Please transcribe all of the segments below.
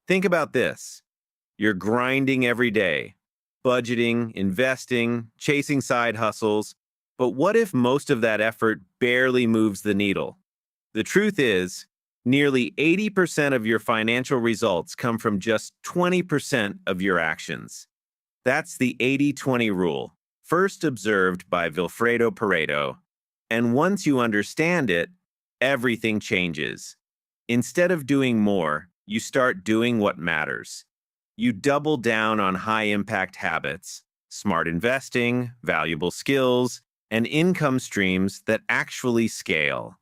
Think about this. You're grinding every day, budgeting, investing, chasing side hustles. But what if most of that effort barely moves the needle? The truth is, nearly 80% of your financial results come from just 20% of your actions. That's the 80-20 rule, first observed by Vilfredo Pareto. And once you understand it, everything changes. Instead of doing more, you start doing what matters. You double down on high-impact habits, smart investing, valuable skills, and income streams that actually scale.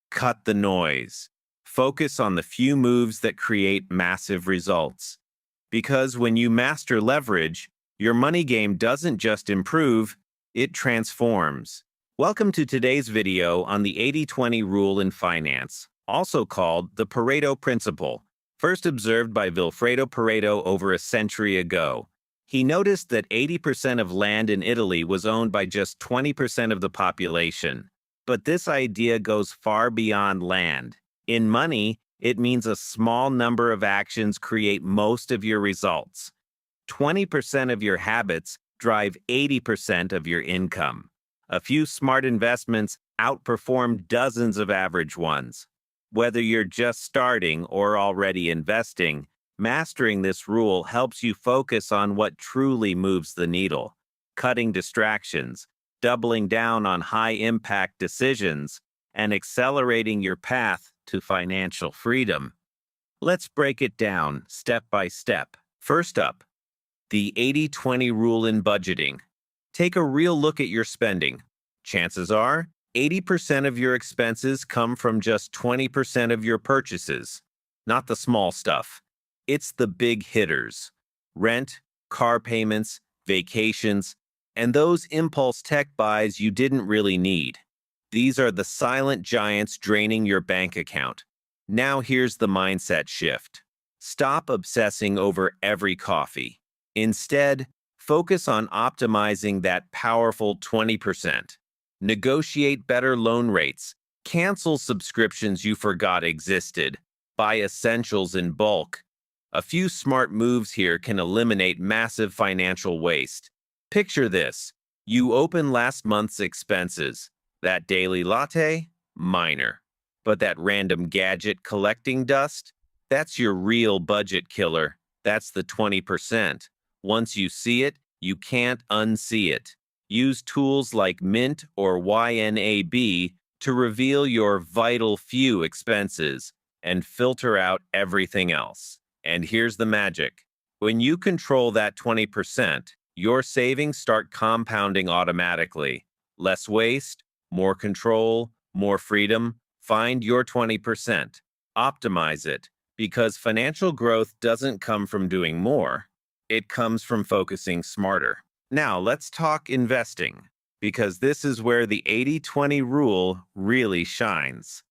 Cut the noise. Focus on the few moves that create massive results. Because when you master leverage, your money game doesn't just improve, it transforms. Welcome to today's video on the 80-20 rule in finance, also called the Pareto Principle, first observed by Vilfredo Pareto over a century ago. He noticed that 80% of land in Italy was owned by just 20% of the population. But this idea goes far beyond land. In money, it means a small number of actions create most of your results. 20% of your habits drive 80% of your income. A few smart investments outperform dozens of average ones. Whether you're just starting or already investing, mastering this rule helps you focus on what truly moves the needle, cutting distractions, doubling down on high-impact decisions, and accelerating your path to financial freedom. Let's break it down step by step. First up, the 80-20 rule in budgeting. Take a real look at your spending. Chances are, 80% of your expenses come from just 20% of your purchases. Not the small stuff. It's the big hitters. Rent, car payments, vacations, and those impulse tech buys you didn't really need. These are the silent giants draining your bank account. Now here's the mindset shift. Stop obsessing over every coffee. Instead, focus on optimizing that powerful 20%. Negotiate better loan rates. Cancel subscriptions you forgot existed. Buy essentials in bulk. A few smart moves here can eliminate massive financial waste. Picture this. You open last month's expenses. That daily latte? Minor. But that random gadget collecting dust? That's your real budget killer. That's the 20%. Once you see it, you can't unsee it. Use tools like Mint or YNAB to reveal your vital few expenses and filter out everything else. And here's the magic. When you control that 20%, your savings start compounding automatically. Less waste, more control, more freedom. Find your 20%. Optimize it, because financial growth doesn't come from doing more. It comes from focusing smarter. Now, let's talk investing, because this is where the 80-20 rule really shines.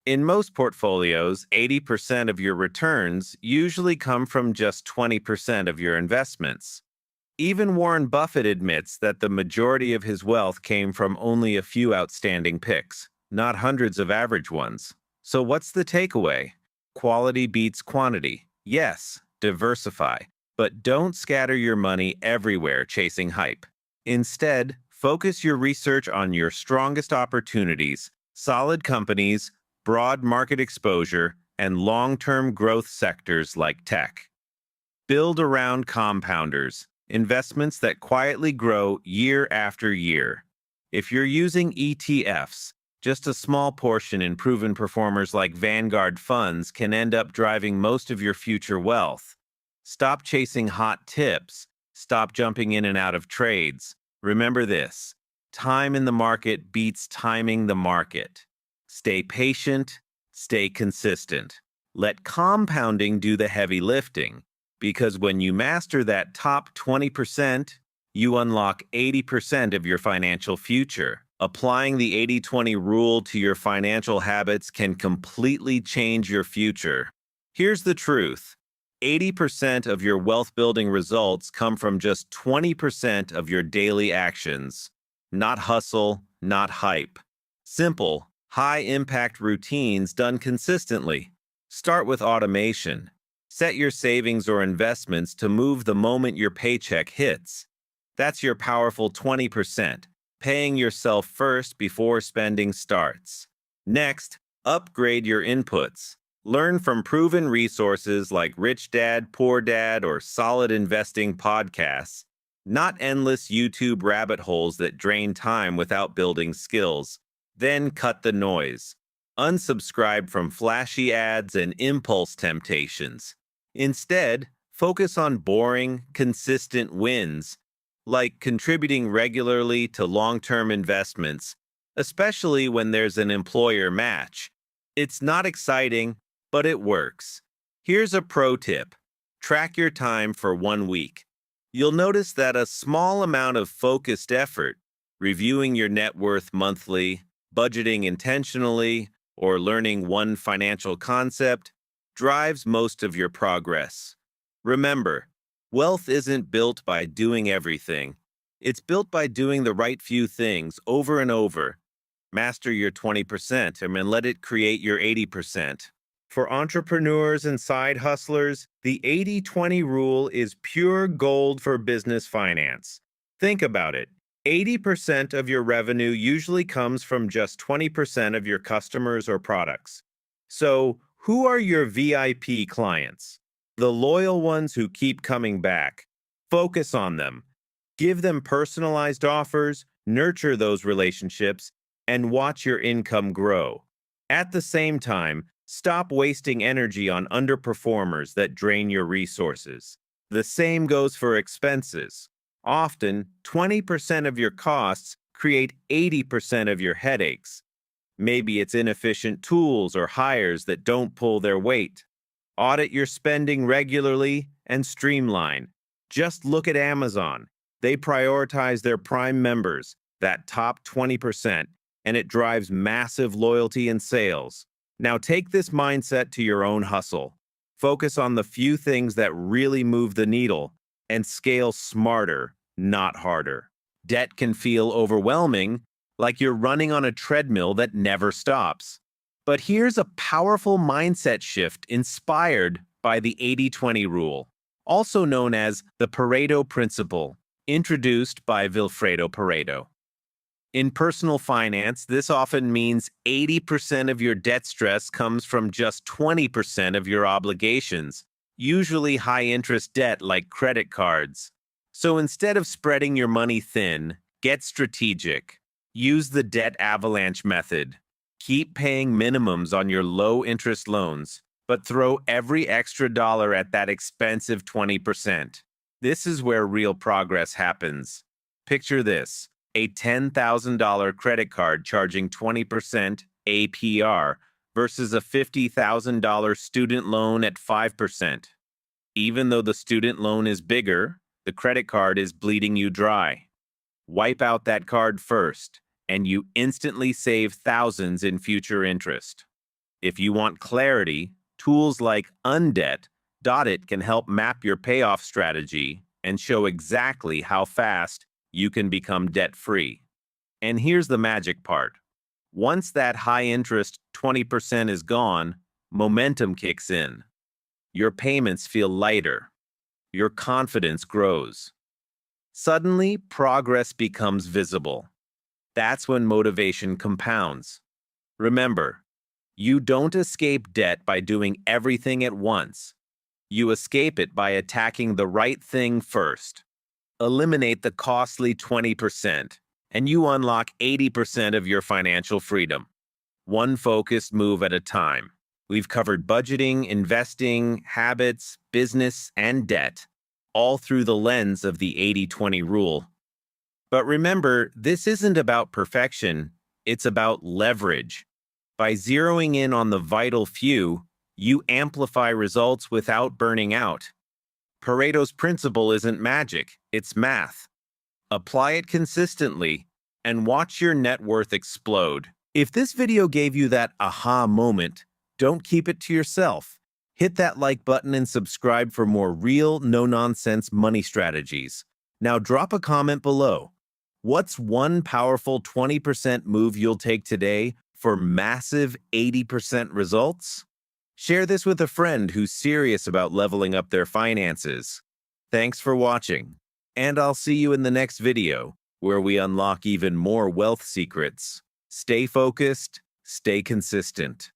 In most portfolios, 80% of your returns usually come from just 20% of your investments. Even Warren Buffett admits that the majority of his wealth came from only a few outstanding picks, not hundreds of average ones. So what's the takeaway? Quality beats quantity. Yes, diversify. But don't scatter your money everywhere chasing hype. Instead, focus your research on your strongest opportunities, solid companies, broad market exposure, and long-term growth sectors like tech. Build around compounders, investments that quietly grow year after year. If you're using ETFs, just a small portion in proven performers like Vanguard funds can end up driving most of your future wealth. Stop chasing hot tips. Stop jumping in and out of trades. Remember this: time in the market beats timing the market. Stay patient, stay consistent. Let compounding do the heavy lifting, because when you master that top 20%, you unlock 80% of your financial future. Applying the 80-20 rule to your financial habits can completely change your future. Here's the truth. 80% of your wealth-building results come from just 20% of your daily actions. Not hustle, not hype. Simple, high-impact routines done consistently. Start with automation. Set your savings or investments to move the moment your paycheck hits. That's your powerful 20%, paying yourself first before spending starts. Next, upgrade your inputs. Learn from proven resources like Rich Dad, Poor Dad, or Solid Investing podcasts, not endless YouTube rabbit holes that drain time without building skills. Then cut the noise. Unsubscribe from flashy ads and impulse temptations. Instead, focus on boring, consistent wins, like contributing regularly to long-term investments, especially when there's an employer match. It's not exciting, but it works. Here's a pro tip. Track your time for 1 week. You'll notice that a small amount of focused effort, reviewing your net worth monthly, budgeting intentionally, or learning one financial concept, drives most of your progress. Remember, wealth isn't built by doing everything. It's built by doing the right few things over and over. Master your 20% and then let it create your 80%. For entrepreneurs and side hustlers, the 80-20 rule is pure gold for business finance. Think about it. 80% of your revenue usually comes from just 20% of your customers or products. So, who are your VIP clients? The loyal ones who keep coming back. Focus on them. Give them personalized offers, nurture those relationships, and watch your income grow. At the same time, stop wasting energy on underperformers that drain your resources. The same goes for expenses. Often, 20% of your costs create 80% of your headaches. Maybe it's inefficient tools or hires that don't pull their weight. Audit your spending regularly and streamline. Just look at Amazon. They prioritize their Prime members, that top 20%, and it drives massive loyalty and sales. Now take this mindset to your own hustle. Focus on the few things that really move the needle and scale smarter, not harder. Debt can feel overwhelming, like you're running on a treadmill that never stops. But here's a powerful mindset shift inspired by the 80-20 rule, also known as the Pareto Principle, introduced by Vilfredo Pareto. In personal finance, this often means 80% of your debt stress comes from just 20% of your obligations, usually high-interest debt like credit cards. So instead of spreading your money thin, get strategic. Use the debt avalanche method. Keep paying minimums on your low-interest loans, but throw every extra dollar at that expensive 20%. This is where real progress happens. Picture this. A $10,000 credit card charging 20% APR versus a $50,000 student loan at 5%. Even though the student loan is bigger, the credit card is bleeding you dry. Wipe out that card first, and you instantly save thousands in future interest. If you want clarity, tools like Undebt.it can help map your payoff strategy and show exactly how fast you can become debt-free. And here's the magic part. Once that high-interest 20% is gone, momentum kicks in. Your payments feel lighter. Your confidence grows. Suddenly, progress becomes visible. That's when motivation compounds. Remember, you don't escape debt by doing everything at once. You escape it by attacking the right thing first. Eliminate the costly 20%, and you unlock 80% of your financial freedom. One focused move at a time. We've covered budgeting, investing, habits, business, and debt, all through the lens of the 80-20 rule. But remember, this isn't about perfection, it's about leverage. By zeroing in on the vital few, you amplify results without burning out. Pareto's principle isn't magic, it's math. Apply it consistently and watch your net worth explode. If this video gave you that aha moment, don't keep it to yourself. Hit that like button and subscribe for more real, no-nonsense money strategies. Now drop a comment below. What's one powerful 20% move you'll take today for massive 80% results? Share this with a friend who's serious about leveling up their finances. Thanks for watching, and I'll see you in the next video, where we unlock even more wealth secrets. Stay focused, stay consistent.